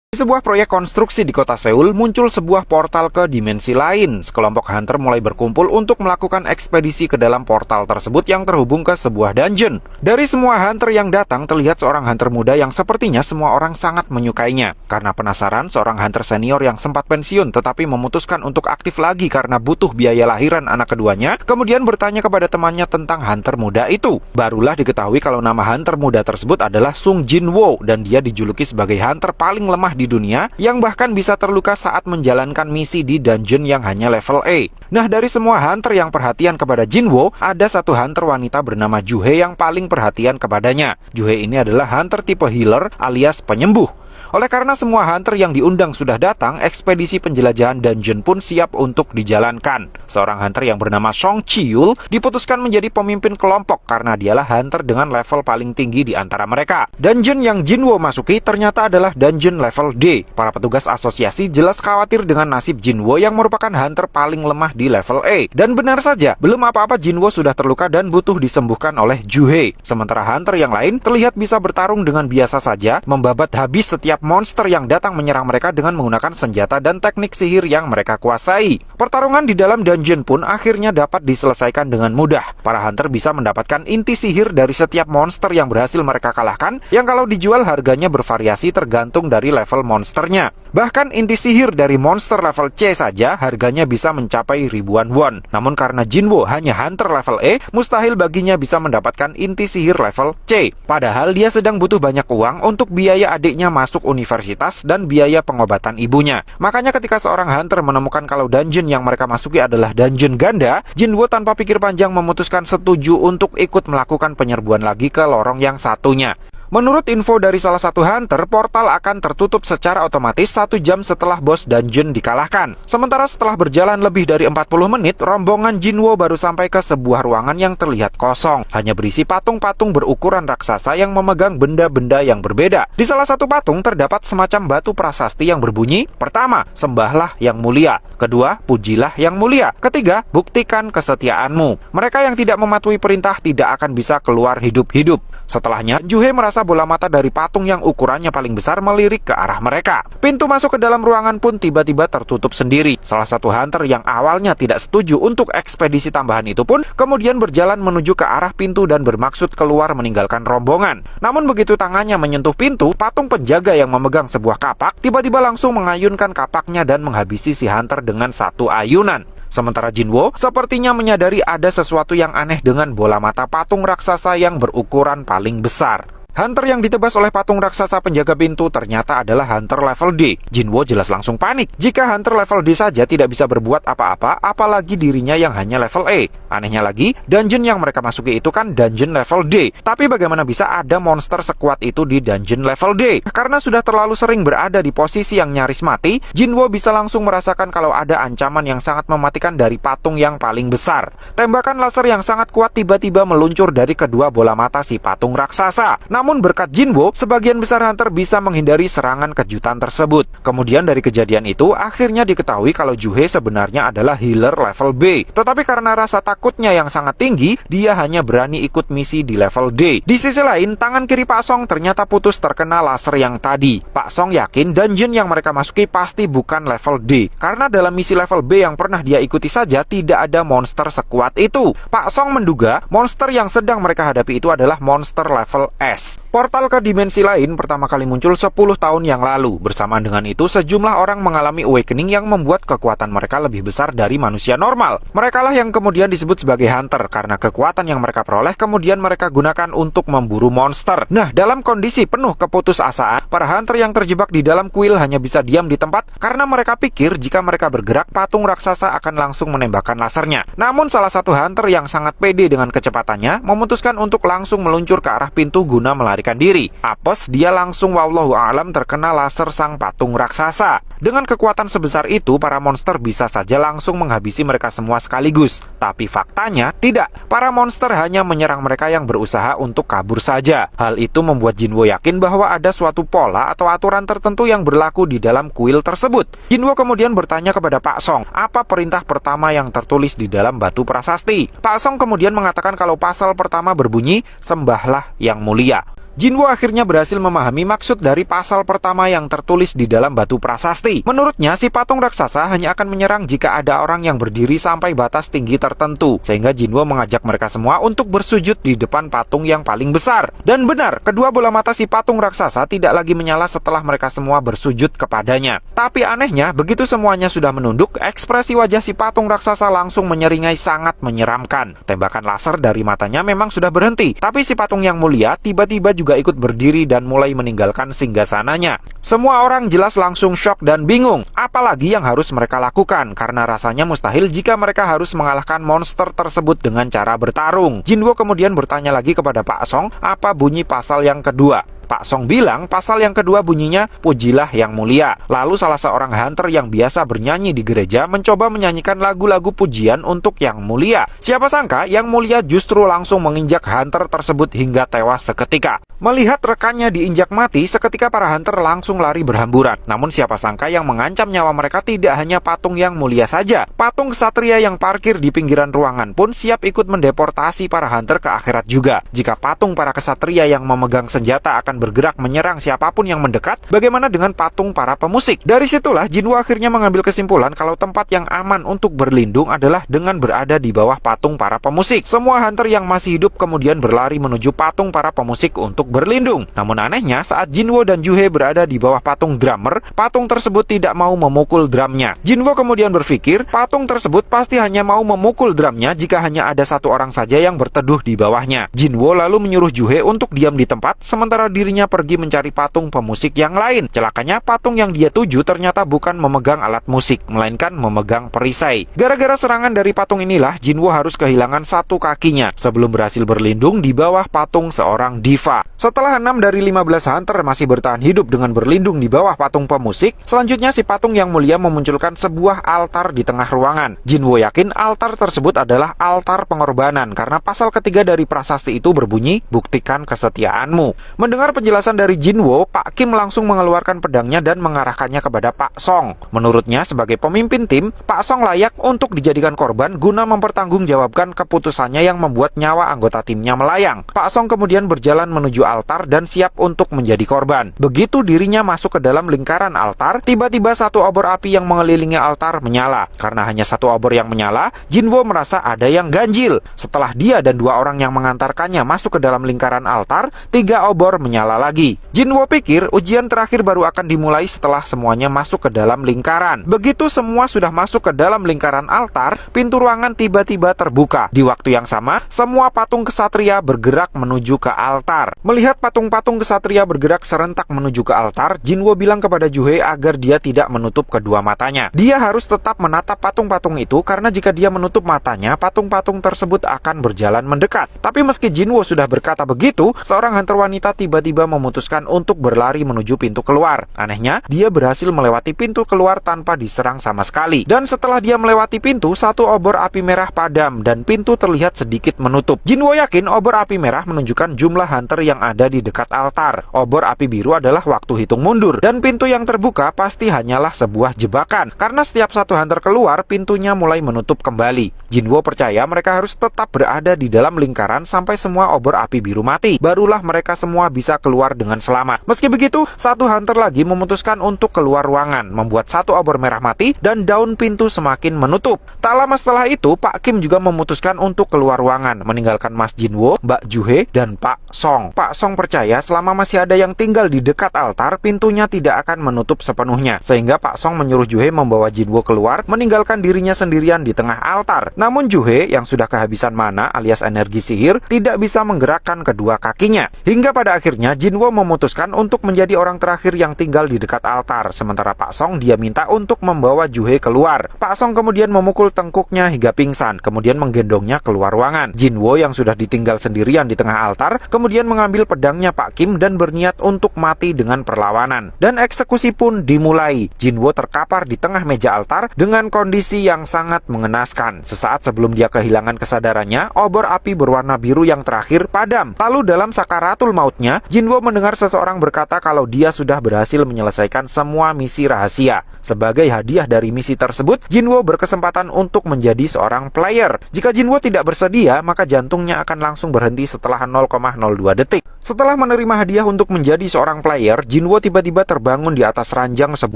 Di sebuah proyek konstruksi di kota Seoul, muncul sebuah portal ke dimensi lain. Sekelompok hunter mulai berkumpul untuk melakukan ekspedisi ke dalam portal tersebut yang terhubung ke sebuah dungeon. Dari semua hunter yang datang, terlihat seorang hunter muda yang sepertinya semua orang sangat menyukainya. Karena penasaran, seorang hunter senior yang sempat pensiun tetapi memutuskan untuk aktif lagi karena butuh biaya lahiran anak keduanya, kemudian bertanya kepada temannya tentang hunter muda itu. Barulah diketahui kalau nama hunter muda tersebut adalah Sung Jin-woo, dan dia dijuluki sebagai hunter paling lemah di dunia yang bahkan bisa terluka saat menjalankan misi di dungeon yang hanya level A. Nah, dari semua hunter yang perhatian kepada Jin-woo, ada satu hunter wanita bernama Ju-hee yang paling perhatian kepadanya. Ju-hee ini adalah hunter tipe healer alias penyembuh. Oleh karena semua hunter yang diundang sudah datang, ekspedisi penjelajahan dungeon pun siap untuk dijalankan. Seorang hunter yang bernama Song Chi-yul diputuskan menjadi pemimpin kelompok karena dialah hunter dengan level paling tinggi di antara mereka. Dungeon yang Jin-woo masuki ternyata adalah dungeon level D. Para petugas asosiasi jelas khawatir dengan nasib Jin-woo yang merupakan hunter paling lemah di level A. Dan benar saja, belum apa-apa Jin-woo sudah terluka dan butuh disembuhkan oleh Ju-hee. Sementara hunter yang lain terlihat bisa bertarung dengan biasa saja, membabat habis setiap monster yang datang menyerang mereka dengan menggunakan senjata dan teknik sihir yang mereka kuasai. Pertarungan di dalam dungeon pun akhirnya dapat diselesaikan dengan mudah. Para hunter bisa mendapatkan inti sihir dari setiap monster yang berhasil mereka kalahkan, yang kalau dijual harganya bervariasi tergantung dari level monsternya. Bahkan inti sihir dari monster level C saja harganya bisa mencapai ribuan won. Namun karena Jin-woo hanya hunter level E, mustahil baginya bisa mendapatkan inti sihir level C. Padahal dia sedang butuh banyak uang untuk biaya adiknya masuk universitas dan biaya pengobatan ibunya. Makanya ketika seorang hunter menemukan kalau dungeon yang mereka masuki adalah dungeon ganda, Jin-woo tanpa pikir panjang memutuskan setuju untuk ikut melakukan penyerbuan lagi ke lorong yang satunya. Menurut info dari salah satu hunter, portal akan tertutup secara otomatis 1 jam setelah bos dungeon dikalahkan. Sementara setelah berjalan lebih dari 40 menit, rombongan Jin-woo baru sampai ke sebuah ruangan yang terlihat kosong. Hanya berisi patung-patung berukuran raksasa yang memegang benda-benda yang berbeda. Di salah satu patung terdapat semacam batu prasasti yang berbunyi, pertama, sembahlah yang mulia. Kedua, pujilah yang mulia. Ketiga, buktikan kesetiaanmu. Mereka yang tidak mematuhi perintah tidak akan bisa keluar hidup-hidup. Setelahnya, Ju-hee merasa bola mata dari patung yang ukurannya paling besar melirik ke arah mereka. Pintu masuk ke dalam ruangan pun tiba-tiba tertutup sendiri. Salah satu hunter yang awalnya tidak setuju untuk ekspedisi tambahan itu pun kemudian berjalan menuju ke arah pintu dan bermaksud keluar meninggalkan rombongan. Namun begitu tangannya menyentuh pintu, patung penjaga yang memegang sebuah kapak tiba-tiba langsung mengayunkan kapaknya dan menghabisi si hunter dengan satu ayunan. Sementara Jin-woo sepertinya menyadari ada sesuatu yang aneh dengan bola mata patung raksasa yang berukuran paling besar. Hunter yang ditebas oleh patung raksasa penjaga pintu ternyata adalah hunter level D. Jin-woo jelas langsung panik. Jika hunter level D saja tidak bisa berbuat apa-apa, apalagi dirinya yang hanya level E. Anehnya lagi, dungeon yang mereka masuki itu kan dungeon level D. Tapi bagaimana bisa ada monster sekuat itu di dungeon level D? Karena sudah terlalu sering berada di posisi yang nyaris mati, Jin-woo bisa langsung merasakan kalau ada ancaman yang sangat mematikan dari patung yang paling besar. Tembakan laser yang sangat kuat tiba-tiba meluncur dari kedua bola mata si patung raksasa. Namun berkat Jin-woo, sebagian besar hunter bisa menghindari serangan kejutan tersebut. Kemudian dari kejadian itu, akhirnya diketahui kalau Ju-hee sebenarnya adalah healer level B. Tetapi karena rasa takutnya yang sangat tinggi, dia hanya berani ikut misi di level D. Di sisi lain, tangan kiri Pak Song ternyata putus terkena laser yang tadi. Pak Song yakin dungeon yang mereka masuki pasti bukan level D. Karena dalam misi level B yang pernah dia ikuti saja, tidak ada monster sekuat itu. Pak Song menduga monster yang sedang mereka hadapi itu adalah monster level S. Portal ke dimensi lain pertama kali muncul 10 tahun yang lalu. Bersamaan dengan itu, sejumlah orang mengalami awakening yang membuat kekuatan mereka lebih besar dari manusia normal. Merekalah yang kemudian disebut sebagai hunter, karena kekuatan yang mereka peroleh kemudian mereka gunakan untuk memburu monster. Nah, dalam kondisi penuh keputusasaan, para hunter yang terjebak di dalam kuil hanya bisa diam di tempat karena mereka pikir jika mereka bergerak, patung raksasa akan langsung menembakkan lasernya. Namun salah satu hunter yang sangat pede dengan kecepatannya memutuskan untuk langsung meluncur ke arah pintu guna melarikan diri. Apes, dia langsung wallahu a'lam terkena laser sang patung raksasa. Dengan kekuatan sebesar itu, para monster bisa saja langsung menghabisi mereka semua sekaligus. Tapi faktanya, tidak. Para monster hanya menyerang mereka yang berusaha untuk kabur saja. Hal itu membuat Jin-woo yakin bahwa ada suatu pola atau aturan tertentu yang berlaku di dalam kuil tersebut. Jin-woo kemudian bertanya kepada Pak Song, apa perintah pertama yang tertulis di dalam batu prasasti? Pak Song kemudian mengatakan kalau pasal pertama berbunyi, sembahlah yang mulia. Jinwo akhirnya berhasil memahami maksud dari pasal pertama yang tertulis di dalam batu prasasti. Menurutnya, si patung raksasa hanya akan menyerang jika ada orang yang berdiri sampai batas tinggi tertentu, sehingga Jinwo mengajak mereka semua untuk bersujud di depan patung yang paling besar. Dan benar, kedua bola mata si patung raksasa tidak lagi menyala setelah mereka semua bersujud kepadanya. Tapi anehnya, begitu semuanya sudah menunduk, ekspresi wajah si patung raksasa langsung menyeringai sangat menyeramkan. Tembakan laser dari matanya memang sudah berhenti, tapi si patung yang mulia tiba-tiba juga ikut berdiri dan mulai meninggalkan singgasananya. Semua orang jelas langsung shock dan bingung, apalagi yang harus mereka lakukan, karena rasanya mustahil jika mereka harus mengalahkan monster tersebut dengan cara bertarung. Jinwo kemudian bertanya lagi kepada Pak Song, apa bunyi pasal yang kedua. Pak Song bilang pasal yang kedua bunyinya pujilah yang mulia. Lalu salah seorang hunter yang biasa bernyanyi di gereja mencoba menyanyikan lagu-lagu pujian untuk yang mulia. Siapa sangka yang mulia justru langsung menginjak hunter tersebut hingga tewas seketika. Melihat rekannya diinjak mati, seketika para hunter langsung lari berhamburan. Namun siapa sangka yang mengancam nyawa mereka tidak hanya patung yang mulia saja. Patung ksatria yang parkir di pinggiran ruangan pun siap ikut mendeportasi para hunter ke akhirat juga. Jika patung para ksatria yang memegang senjata akan bergerak menyerang siapapun yang mendekat, bagaimana dengan patung para pemusik? Dari situlah Jinwo akhirnya mengambil kesimpulan kalau tempat yang aman untuk berlindung adalah dengan berada di bawah patung para pemusik. Semua hunter yang masih hidup kemudian berlari menuju patung para pemusik untuk berlindung. Namun anehnya, saat Jinwo dan Juhe berada di bawah patung drummer, patung tersebut tidak mau memukul drumnya. Jinwo kemudian berpikir, patung tersebut pasti hanya mau memukul drumnya jika hanya ada satu orang saja yang berteduh di bawahnya. Jinwo lalu menyuruh Juhe untuk diam di tempat, sementara dirinya pergi mencari patung pemusik yang lain. Celakanya, patung yang dia tuju ternyata bukan memegang alat musik, melainkan memegang perisai. Gara-gara serangan dari patung inilah, Jinwo harus kehilangan satu kakinya sebelum berhasil berlindung di bawah patung seorang diva. Setelah 6 dari 15 hunter masih bertahan hidup dengan berlindung di bawah patung pemusik, selanjutnya si patung yang mulia memunculkan sebuah altar di tengah ruangan. Jinwo yakin altar tersebut adalah altar pengorbanan karena pasal ketiga dari prasasti itu berbunyi, buktikan kesetiaanmu. Mendengar penjelasan dari Jinwo, Pak Kim langsung mengeluarkan pedangnya dan mengarahkannya kepada Pak Song. Menurutnya, sebagai pemimpin tim, Pak Song layak untuk dijadikan korban guna mempertanggungjawabkan keputusannya yang membuat nyawa anggota timnya melayang. Pak Song kemudian berjalan menuju altar dan siap untuk menjadi korban. Begitu dirinya masuk ke dalam lingkaran altar, tiba-tiba satu obor api yang mengelilingi altar menyala. Karena hanya satu obor yang menyala, Jinwo merasa ada yang ganjil. Setelah dia dan dua orang yang mengantarkannya masuk ke dalam lingkaran altar, 3 obor menyala lagi. Jinwo pikir ujian terakhir baru akan dimulai setelah semuanya masuk ke dalam lingkaran. Begitu semua sudah masuk ke dalam lingkaran altar, pintu ruangan tiba-tiba terbuka. Di waktu yang sama, semua patung ksatria bergerak menuju ke altar. Melihat patung-patung ksatria bergerak serentak menuju ke altar, Jinwo bilang kepada Juhe agar dia tidak menutup kedua matanya. Dia harus tetap menatap patung-patung itu karena jika dia menutup matanya, patung-patung tersebut akan berjalan mendekat. Tapi meski Jinwo sudah berkata begitu, seorang hunter wanita tiba-tiba memutuskan untuk berlari menuju pintu keluar. Anehnya, dia berhasil melewati pintu keluar tanpa diserang sama sekali. Dan setelah dia melewati pintu, satu obor api merah padam dan pintu terlihat sedikit menutup. Jinwo yakin obor api merah menunjukkan jumlah hunter yang ada di dekat altar. Obor api biru adalah waktu hitung mundur, dan pintu yang terbuka pasti hanyalah sebuah jebakan, karena setiap satu hunter keluar, pintunya mulai menutup kembali. Jinwo percaya mereka harus tetap berada di dalam lingkaran sampai semua obor api biru mati, barulah mereka semua bisa keluar dengan selamat. Meski begitu, satu hunter lagi memutuskan untuk keluar ruangan, membuat satu obor merah mati, dan daun pintu semakin menutup. Tak lama setelah itu, Pak Kim juga memutuskan untuk keluar ruangan, meninggalkan Mas Jinwo, Mbak Juhe, dan Pak Song. Pak Song percaya selama masih ada yang tinggal di dekat altar, pintunya tidak akan menutup sepenuhnya, sehingga Pak Song menyuruh Juhe membawa Jinwo keluar, meninggalkan dirinya sendirian di tengah altar. Namun Juhe, yang sudah kehabisan mana alias energi sihir, tidak bisa menggerakkan kedua kakinya. Hingga pada akhirnya, Jinwo memutuskan untuk menjadi orang terakhir yang tinggal di dekat altar, sementara Pak Song dia minta untuk membawa Juhe keluar. Pak Song kemudian memukul tengkuknya hingga pingsan, kemudian menggendongnya keluar ruangan. Jinwo yang sudah ditinggal sendirian di tengah altar, kemudian mengambil pedangnya Pak Kim dan berniat untuk mati dengan perlawanan. Dan eksekusi pun dimulai. Jinwo terkapar di tengah meja altar dengan kondisi yang sangat mengenaskan. Sesaat sebelum dia kehilangan kesadarannya, obor api berwarna biru yang terakhir padam. Lalu dalam sakaratul mautnya, Jinwo mendengar seseorang berkata kalau dia sudah berhasil menyelesaikan semua misi rahasia. Sebagai hadiah dari misi tersebut, Jinwo berkesempatan untuk menjadi seorang player. Jika Jinwo tidak bersedia, maka jantungnya akan langsung berhenti setelah 0,02 detik. Setelah menerima hadiah untuk menjadi seorang player, Jinwo tiba-tiba terbangun di atas ranjang sebuah